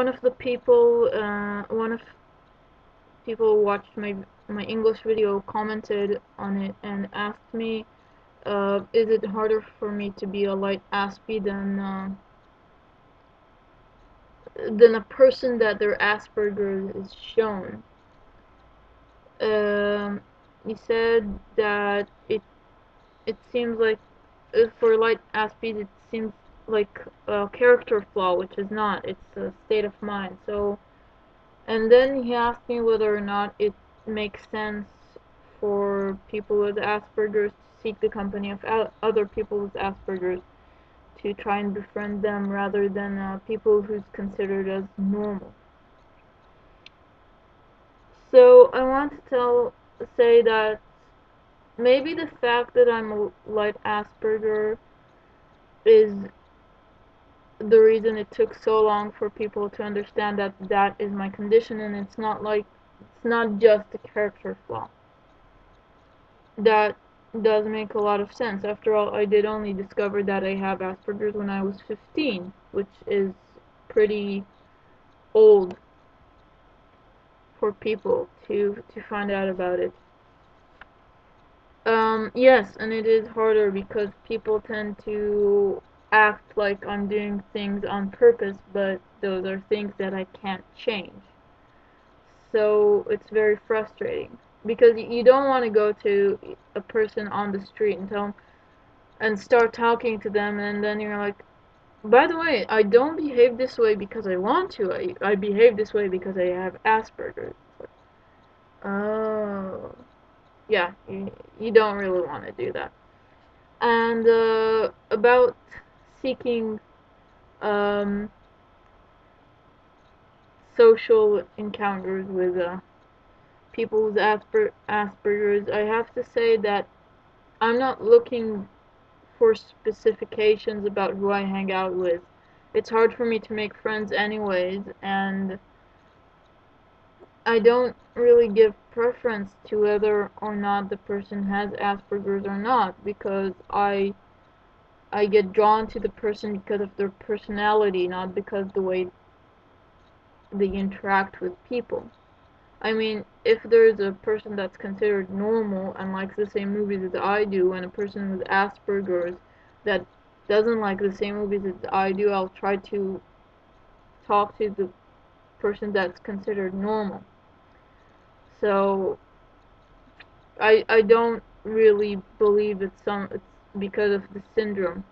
one of the people, one of people who watched my English video commented on it and asked me, is it harder for me to be a light Aspie than a person that their Asperger's is shown? Um, he said that it seems like for light Aspies it seems like a character flaw, which is not. It's a state of mind. So, and then he asked me whether or not it makes sense for people with Asperger's to seek the company of other people with Asperger's, to try and befriend them rather than people who's considered as normal. So I want to say that maybe the fact that I'm a light Asperger is the reason it took so long for people to understand that that is my condition, and it's not just a character flaw. That does make a lot of sense. After all, I did only discover that I have Asperger's when I was 15, which is pretty old for people to find out about it. Yes, and it is harder because people tend to act like I'm doing things on purpose, but those are things that I can't change. So it's very frustrating because you don't want to go to a person on the street and tell them and start talking to them, and then you're like, by the way, I don't behave this way because I want to. I behave this way because I have Asperger's. Oh, yeah, you don't really want to do that. And about seeking um, social encounters with people with Asperger's, I have to say that I'm not looking for specifications about who I hang out with. It's hard for me to make friends anyways, and I don't really give preference to whether or not the person has Asperger's or not, because I get drawn to the person because of their personality, not because the way they interact with people. I mean, if there's a person that's considered normal and likes the same movies as I do, and a person with Asperger's that doesn't like the same movies as I do, I'll try to talk to the person that's considered normal. So I don't really believe it's because of the syndrome.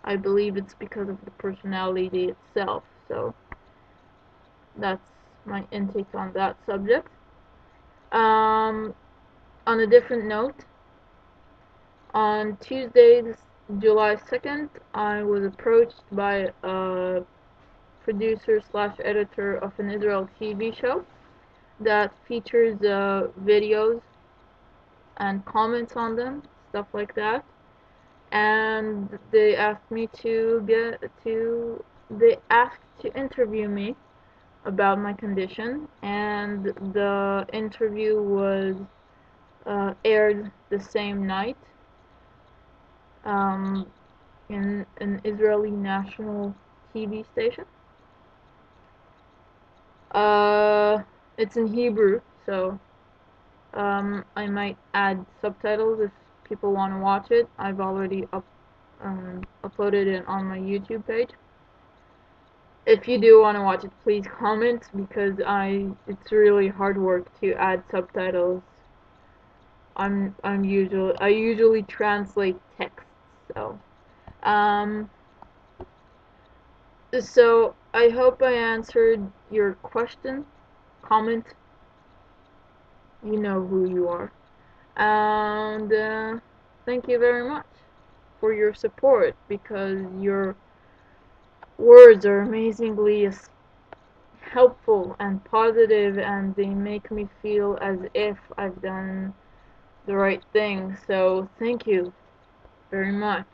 I believe it's because of the personality itself. So that's my intake on that subject. Um, on a different note, on Tuesday, July 2nd, I was approached by a producer slash editor of an Israel TV show that features videos and comments on them, stuff like that. And they asked me they asked to interview me about my condition, and the interview was aired the same night um, in an Israeli national TV station. It's in Hebrew, so I might add subtitles if people want to watch it. I've already uploaded it on my YouTube page. If you do want to watch it, please comment, because it's really hard work to add subtitles. I usually translate text, so um so I hope I answered your question, comment. You know who you are. And thank you very much for your support, because your words are amazingly helpful and positive, and they make me feel as if I've done the right thing. So thank you very much.